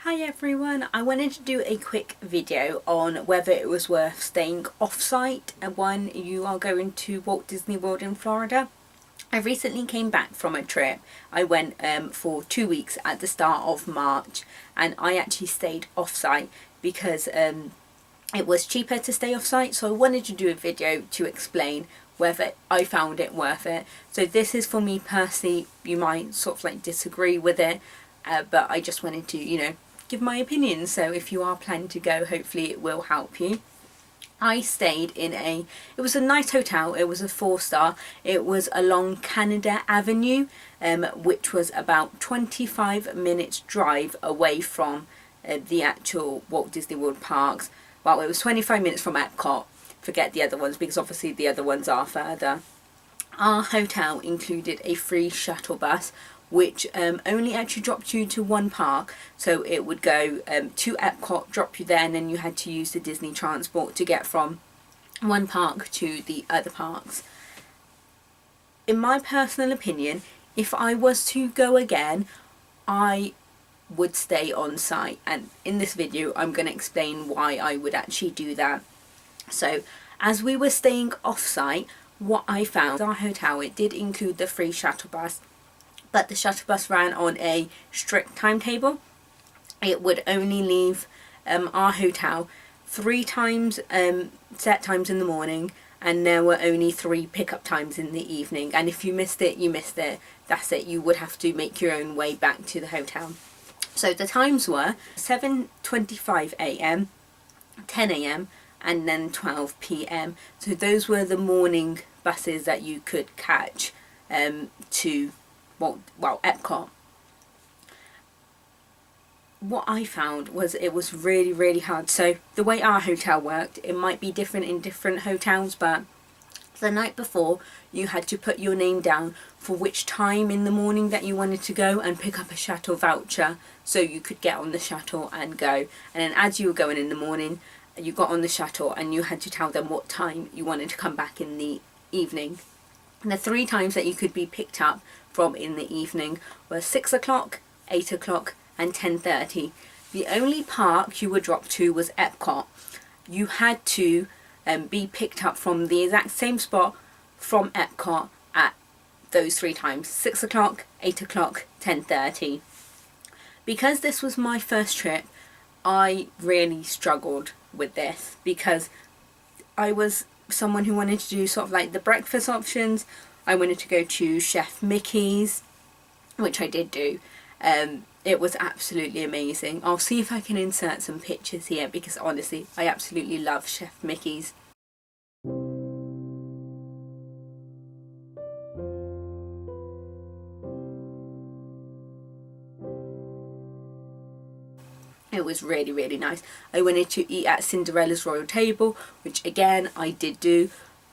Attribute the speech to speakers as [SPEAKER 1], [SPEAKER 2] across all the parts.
[SPEAKER 1] Hi everyone, I wanted to do a quick video on whether it was worth staying off-site when you are going to Walt Disney World in Florida. I recently came back from a trip. I went for 2 weeks at the start of March, and I actually stayed off-site because it was cheaper to stay off-site, so I wanted to do a video to explain whether I found it worth it. So this is for me personally. You might sort of like disagree with it, but I just wanted to, give my opinion. So if you are planning to go, hopefully it will help you. I stayed in it was a nice hotel. It was a 4-star. It was along Canada Avenue, which was about 25 minutes drive away from the actual Walt Disney World parks. Well, it was 25 minutes from Epcot. Forget the other ones because obviously the other ones are further. Our hotel included a free shuttle bus, which only actually dropped you to one park. So it would go to Epcot, drop you there, and then you had to use the Disney transport to get from one park to the other parks. In my personal opinion, if I was to go again, I would stay on site, and in this video I'm going to explain why I would actually do that. So as we were staying off site, what I found, our hotel, it did include the free shuttle bus, but the shuttle bus ran on a strict timetable. It would only leave our hotel 3 times, set times in the morning, and there were only 3 pickup times in the evening, and if you missed it, you missed it. That's it. You would have to make your own way back to the hotel. So the times were 7:25 a.m, 10 a.m, and then 12 p.m. So those were the morning buses that you could catch to Epcot. What I found was it was really hard. So the way our hotel worked, it might be different in different hotels, but the night before you had to put your name down for which time in the morning that you wanted to go and pick up a shuttle voucher so you could get on the shuttle and go. And then as you were going in the morning, you got on the shuttle and you had to tell them what time you wanted to come back in the evening. And the 3 times that you could be picked up from in the evening were 6 o'clock, 8 o'clock and 10:30. The only park you were dropped to was Epcot. You had to be picked up from the exact same spot from Epcot at those 3 times, 6 o'clock, 8 o'clock, 10:30. Because this was my first trip, I really struggled with this because I was someone who wanted to do sort of like the breakfast options. I wanted to go to Chef Mickey's, which I did do. It was absolutely amazing. I'll see if I can insert some pictures here because honestly I absolutely love Chef Mickey's. It was really nice. I wanted to eat at Cinderella's Royal Table, which again I did do.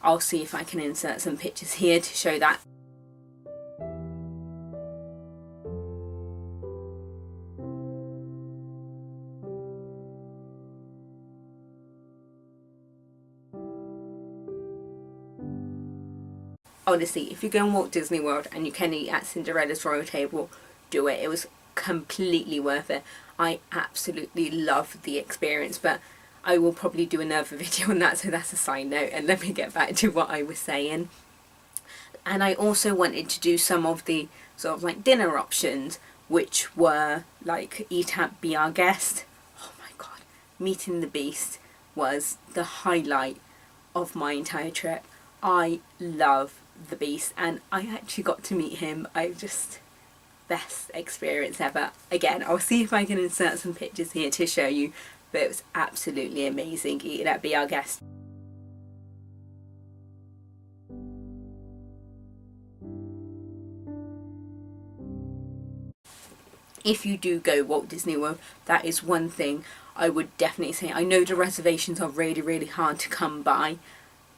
[SPEAKER 1] I'll see if I can insert some pictures here to show that. Honestly, if you go on Walt Disney World and you can eat at Cinderella's Royal Table, do it. It was completely worth it. I absolutely loved the experience, but I will probably do another video on that, so that's a side note, and let me get back to what I was saying. And I also wanted to do some of the sort of like dinner options, which were like eat at Be Our Guest. Oh my god, meeting the Beast was the highlight of my entire trip. I love the Beast and I actually got to meet him. Best experience ever. Again, I'll see if I can insert some pictures here to show you, but it was absolutely amazing eating at Be Our Guest. If you do go Walt Disney World, that is one thing I would definitely say. I know the reservations are really hard to come by,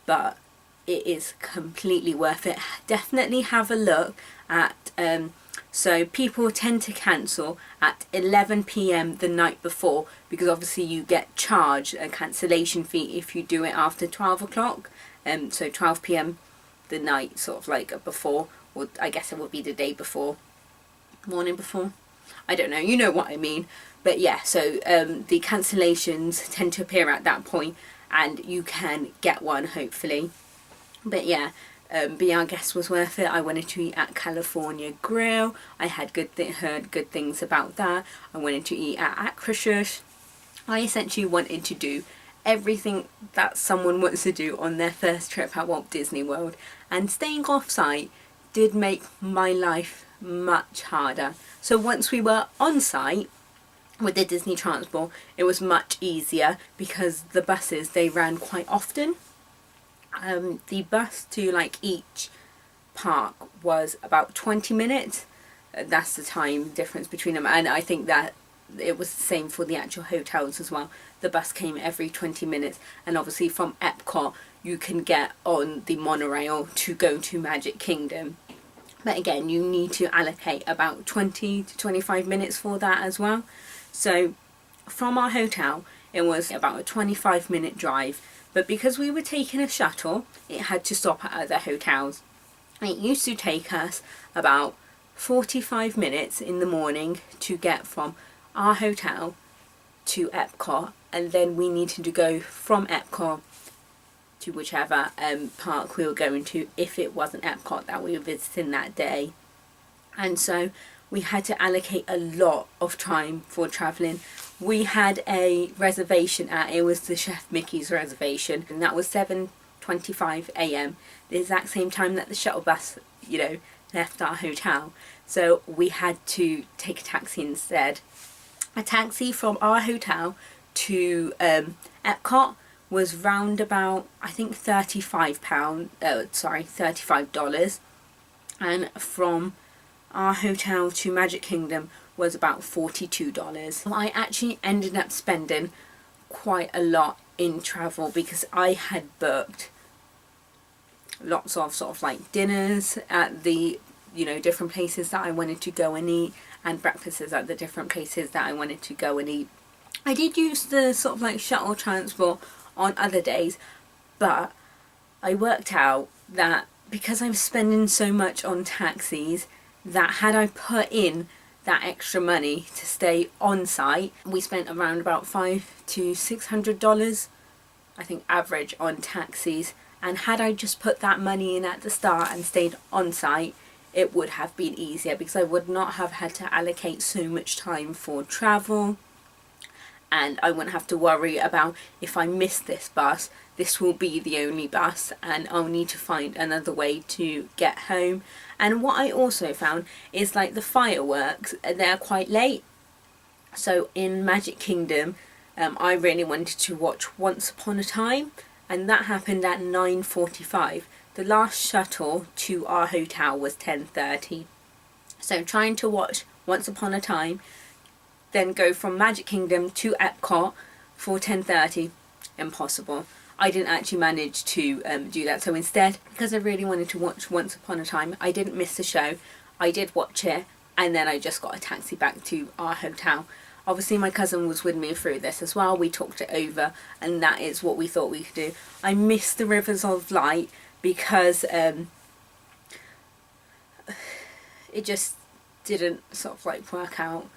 [SPEAKER 1] but it is completely worth it. Definitely have a look at so people tend to cancel at 11 p.m. the night before because obviously you get charged a cancellation fee if you do it after 12 o'clock. So 12 p.m. the night sort of like before, or I guess it would be the day before, morning before. I don't know, you know what I mean. But yeah, so the cancellations tend to appear at that point, and you can get one hopefully. But yeah, being our guest was worth it. I wanted to eat at California Grill. I had heard good things about that. I wanted to eat at Akrashush. I essentially wanted to do everything that someone wants to do on their first trip at Walt Disney World, and staying off-site did make my life much harder. So once we were on site with the Disney transport, it was much easier because the buses, they ran quite often. The bus to like each park was about 20 minutes. That's the time difference between them, and I think that it was the same for the actual hotels as well. The bus came every 20 minutes, and obviously from Epcot you can get on the monorail to go to Magic Kingdom. But again, you need to allocate about 20 to 25 minutes for that as well. So from our hotel, it was about a 25-minute drive. But because we were taking a shuttle, it had to stop at other hotels. It used to take us about 45 minutes in the morning to get from our hotel to Epcot, and then we needed to go from Epcot to whichever park we were going to, if it wasn't Epcot that we were visiting that day. And so we had to allocate a lot of time for travelling. We had a reservation it was the Chef Mickey's reservation, and that was 7:25 a.m, the exact same time that the shuttle bus, you know, left our hotel. So we had to take a taxi instead. A taxi from our hotel to Epcot was round about, I think, $35, and from our hotel to Magic Kingdom was about $42. I actually ended up spending quite a lot in travel because I had booked lots of sort of like dinners at the, you know, different places that I wanted to go and eat, and breakfasts at the different places that I wanted to go and eat. I did use the sort of like shuttle transport on other days, but I worked out that because I was spending so much on taxis, that had I put in that extra money to stay on site, we spent around about $500 to $600, I think, average on taxis. And had I just put that money in at the start and stayed on site, it would have been easier because I would not have had to allocate so much time for travel, and I wouldn't have to worry about, if I miss this bus, this will be the only bus and I'll need to find another way to get home. And what I also found is like the fireworks, they're quite late. So in Magic Kingdom, I really wanted to watch Once Upon a Time, and that happened at 9:45. The last shuttle to our hotel was 10:30. So trying to watch Once Upon a Time, then go from Magic Kingdom to Epcot for 10:30, impossible. I didn't actually manage to do that. So instead, because I really wanted to watch Once Upon a Time, I didn't miss the show. I did watch it, and then I just got a taxi back to our hotel. Obviously my cousin was with me through this as well. We talked it over, and that is what we thought we could do. I missed the Rivers of Light because it just didn't sort of like work out.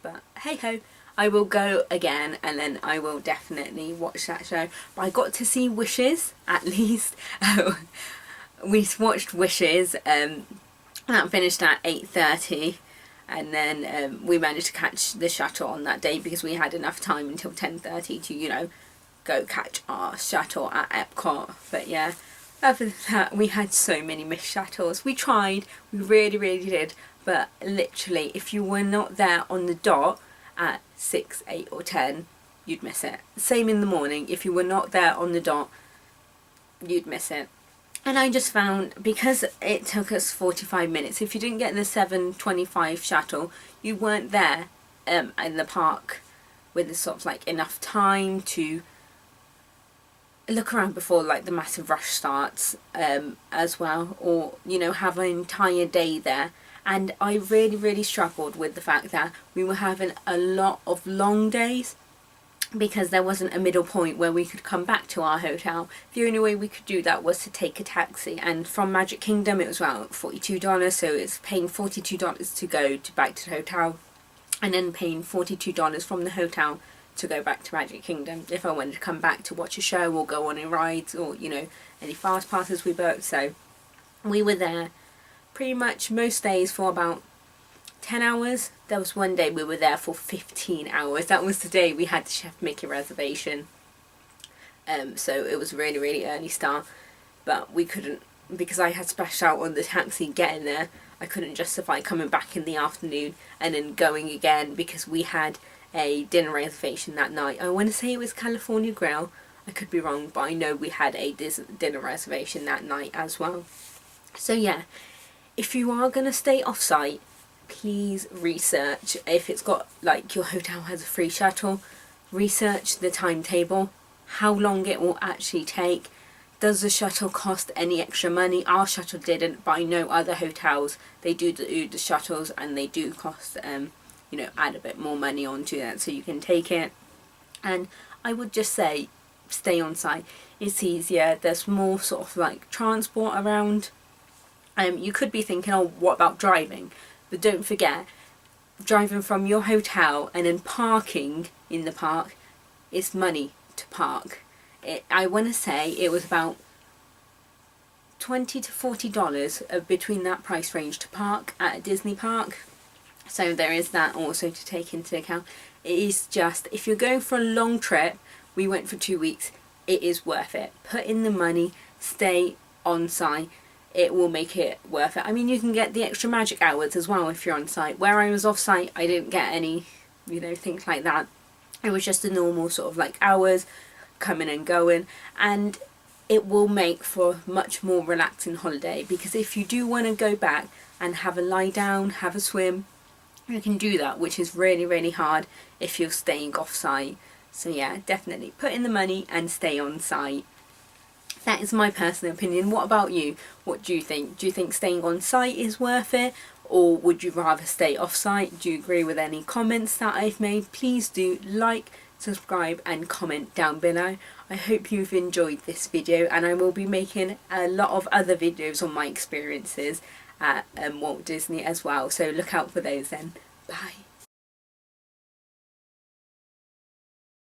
[SPEAKER 1] But hey ho, I will go again, and then I will definitely watch that show. But I got to see Wishes, at least. We watched Wishes, that finished at 8:30, and then we managed to catch the shuttle on that day because we had enough time until 10:30 to, you know, go catch our shuttle at Epcot. But yeah, other than that, we had so many missed shuttles. We tried, we really did, but literally if you were not there on the dot at 6, 8 or 10, you'd miss it. Same in the morning, if you were not there on the dot, you'd miss it. And I just found, because it took us 45 minutes, if you didn't get the 7:25 shuttle, you weren't there in the park with sort of like enough time to look around before like the massive rush starts as well, or, you know, have an entire day there. And I really struggled with the fact that we were having a lot of long days. because there wasn't a middle point where we could come back to our hotel. The only way we could do that was to take a taxi, and from Magic Kingdom it was around $42, so it's paying $42 to go back to the hotel, and then paying $42 from the hotel to go back to Magic Kingdom if I wanted to come back to watch a show or go on any rides, or any fast passes we booked. So we were there pretty much most days for about 10 hours. There was one day we were there for 15 hours. That was the day we had to make a reservation. So it was really, really early start, but we couldn't, because I had splashed out on the taxi getting there, I couldn't justify coming back in the afternoon and then going again, because we had a dinner reservation that night. I want to say it was California Grill, I could be wrong, but I know we had a dinner reservation that night as well. So yeah, if you are going to stay off-site, please research if it's got, like, your hotel has a free shuttle. Research the timetable, how long it will actually take. Does the shuttle cost any extra money? Our shuttle didn't, but I know other hotels, they do the shuttles, and they do cost add a bit more money onto that so you can take it. And I would just say stay on site. It's easier, there's more sort of like transport around. You could be thinking, oh, what about driving? But don't forget, driving from your hotel and then parking in the park is money to park. I want to say it was about $20 to $40 between that price range to park at a Disney park. So there is that also to take into account. It is just, if you're going for a long trip, we went for 2 weeks, it is worth it. Put in the money, stay on site. It will make it worth it. I mean, you can get the extra magic hours as well if you're on site. Where I was off site, I didn't get any, things like that. It was just the normal sort of like hours, coming and going, and it will make for a much more relaxing holiday, because if you do want to go back and have a lie down, have a swim, you can do that, which is really, really hard if you're staying off site. So yeah, definitely put in the money and stay on site. That is my personal opinion. What about you? What do you think? Do you think staying on site is worth it, or would you rather stay off site? Do you agree with any comments that I've made? Please do like, subscribe and comment down below. I hope you've enjoyed this video, and I will be making a lot of other videos on my experiences at Walt Disney as well, so look out for those then. Bye.